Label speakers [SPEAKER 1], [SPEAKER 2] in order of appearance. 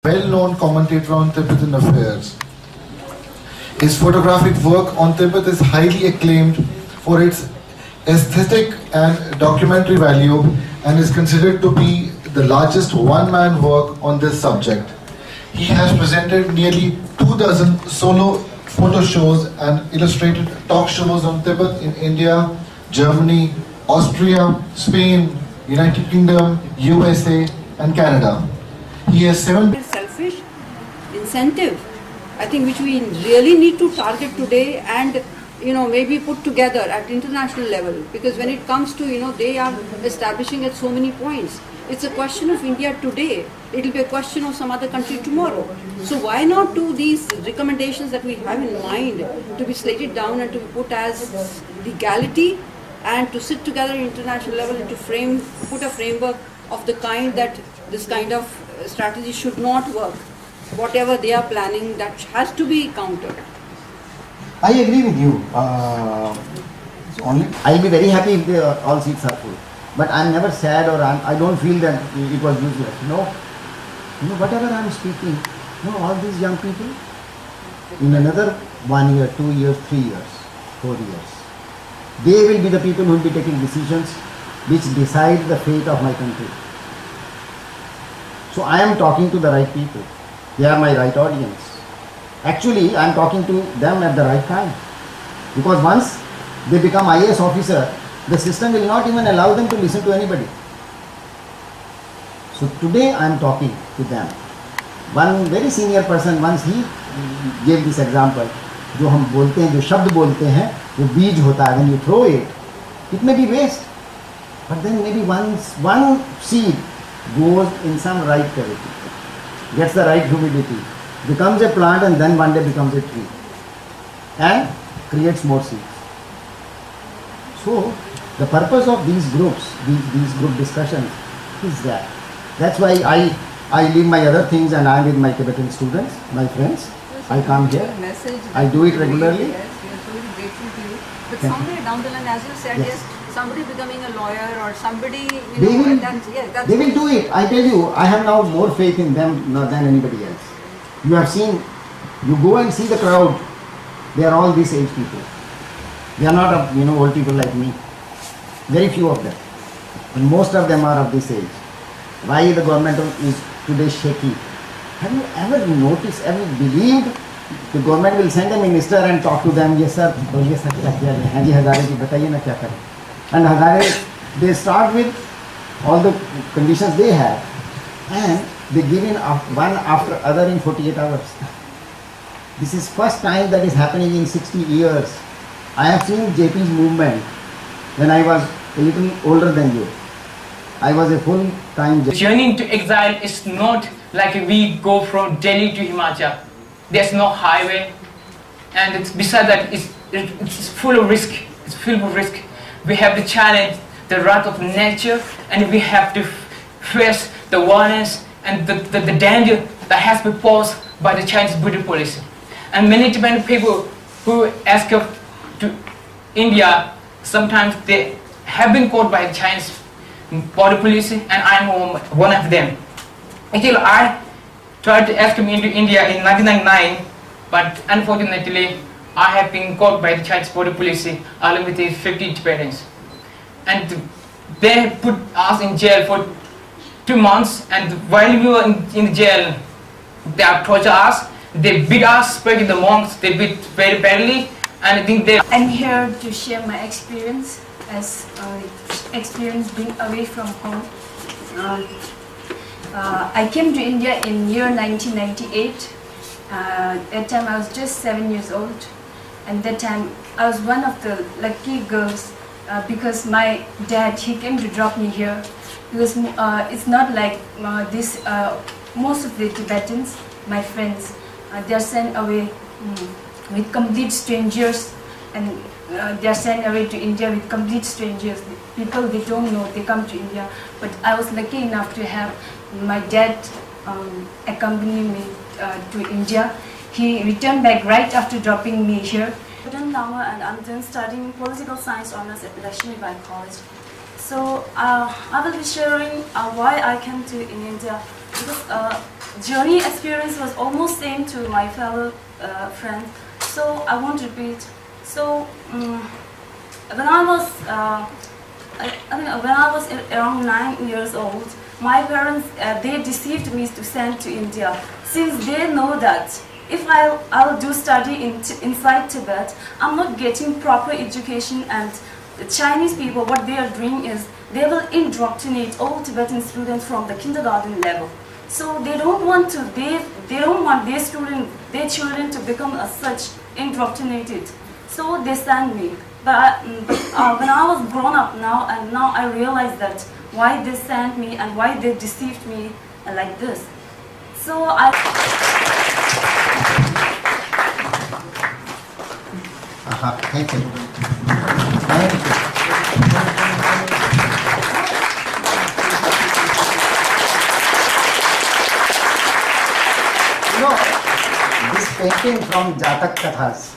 [SPEAKER 1] well-known commentator on Tibetan affairs. His photographic work on Tibet is highly acclaimed for its aesthetic and documentary value and is considered to be the largest one-man work on this subject. He has presented nearly 24 solo photo shows and illustrated talk shows on Tibet in India, Germany, Austria, Spain, United Kingdom, USA and Canada. He has
[SPEAKER 2] selfish incentive, I think, which we really need to target today and maybe put together at international level, because when it comes to they are establishing at so many points. It's a question of India today. It will be a question of some other country tomorrow. So why not do these recommendations that we have in mind to be slated down and to be put as legality and to sit together at international level and to put a framework of the kind that this kind of strategy should not work. Whatever they are planning, that has to be countered.
[SPEAKER 3] I agree with you. I'll be very happy if all seats are full. But I'm never sad or I don't feel that it was useless. Whatever I'm speaking, all these young people, in another 1 year, 2 years, 3 years, 4 years, they will be the people who will be taking decisions which decide the fate of my country. So I am talking to the right people. They are my right audience. Actually, I am talking to them at the right time. Because once they become IAS officer, the system will not even allow them to listen to anybody. So today I am talking to them. One very senior person, once he gave this example, जो हम बोलते हैं, जो शब्द बोलते हैं, वो बीज होता है. When you throw it, it may be waste, but then maybe one seed goes in some right cavity, gets the right humidity, becomes a plant, and then one day becomes a tree, and creates more seeds. So the purpose of these groups, these group discussions, is that. That's why I leave my other things and I am with my Tibetan students, my friends. I come here. I do it regularly.
[SPEAKER 2] Yes, we are so grateful to you. But somewhere down the line, as you said, yes, somebody becoming a lawyer or somebody,
[SPEAKER 3] they will do it. I tell you, I have now more faith in them than anybody else. You have seen, you go and see the crowd. They are all this age people. They are not old people like me. Very few of them. And most of them are of this age. Why the government is today shaky? Have you ever noticed, ever believed the government will send a minister and talk to them? Yes sir, बोलिए sir क्या किया है? हाँ जी हज़ारे जी बताइए ना क्या करें? And Hazare, they start with all the conditions they have, and they give in one after other in 48 hours. This is first time that is happening in 60 years. I have seen JP's movement when I was a little older than you. I was a full-time.
[SPEAKER 4] Journey to exile is not like we go from Delhi to Himachal. There's no highway, and it's beside that it's full of risk. It's filled with risk. We have to challenge the wrath of nature, and we have to face the violence and the danger that has been posed by the Chinese border policy. And many Tibetan people who escape to India, sometimes they have been caught by the Chinese border police, and I'm one of them. Actually, I tried to escape into India in 1999, but unfortunately, I have been caught by the Chinese border police along with 50 Tibetans. And they put us in jail for 2 months, and while we were in jail, they tortured us, they beat us, especially the monks, they beat very badly, and I think they...
[SPEAKER 5] I'm here to share my experience as experience being away from home. I came to India in year 1998. At that time I was just 7 years old, and that time I was one of the lucky girls because my dad, he came to drop me here, because it's not like this. Most of the Tibetans, my friends, they are sent away with complete strangers, and they are sent away to India with complete strangers. People they don't know, they come to India. But I was lucky enough to have my dad accompany me to India. He returned back right after dropping me here.
[SPEAKER 6] I'm Nama, and I'm then studying political science honors at Lakshmi Bai College. So I will be sharing why I came to in India, because journey experience was almost same to my fellow friends, so I won't repeat. So when I was around 9 years old, my parents they deceived me to send to India, since they know that if I'll do study inside Tibet, I'm not getting proper education, and the Chinese people, what they are doing is they will indoctrinate all Tibetan students from the kindergarten level. So they don't want to, they don't want their children to become as such indoctrinated. So they send me. But when I was grown up now, and now I realize that why they sent me and why they deceived me like this. So
[SPEAKER 3] Thank you. You know, this painting from Jatak Kathas,